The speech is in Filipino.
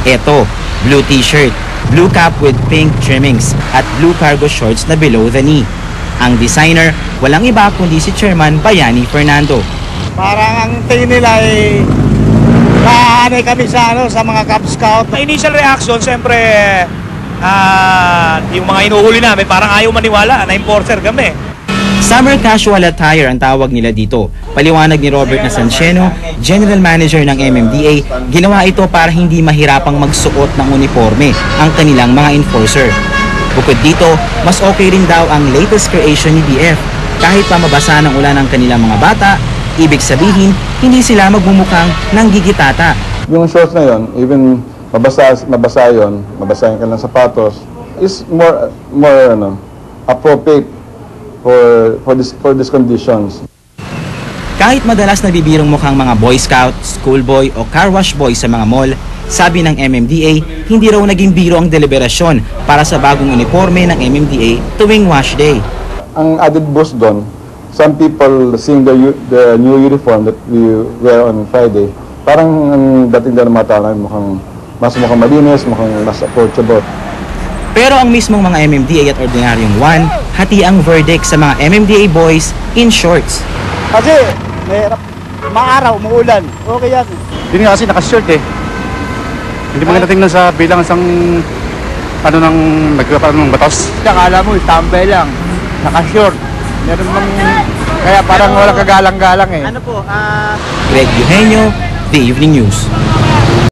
Eto, blue t-shirt, blue cap with pink trimmings at blue cargo shorts na below the knee. Ang designer, walang iba kundi si Chairman Bayani Fernando. Parang ang tingin nila ay nahanay kami sa mga Cub Scout. Initial reaction, siyempre, yung mga inuhuli namin, parang ayaw maniwala na enforcer kami. Summer casual attire ang tawag nila dito. Paliwanag ni Robert Nasancieno, General Manager ng MMDA, ginawa ito para hindi mahirapang magsuot ng uniforme ang kanilang mga enforcer. Bukod dito, mas okay rin daw ang latest creation ni DF. Kahit pa mabasa ng ulan ang kanilang mga bata, ibig sabihin, hindi sila magmumukhang nanggigitata. Yung shorts na yon, even mabasa yon, mabasa yung kanilang sapatos, is more appropriate for these conditions. Kahit madalas nabibirong mukhang mga Boy Scout, schoolboy o car wash boy sa mga mall, sabi ng MMDA, hindi raw naging biro ang deliberasyon para sa bagong uniforme ng MMDA tuwing wash day. Ang added boost doon, some people seeing the new uniform that we wear on Friday, parang ang dating na ng mga tao mukhang malinis, mukhang mas approachable. Pero ang mismong mga MMDA at ordinaryong one, hati ang verdict sa mga MMDA boys in shorts. Kasi mahirap, maaraw, maulan, okay yan. Yun nga kasi naka-shirt eh. Hindi maganda tingnan sa bilang isang nagkapaano ng batas. Akala mo, tambay lang, naka-short. Meron mang, kaya parang walang kagalang-galang eh. Greg Eugenio, The Evening News.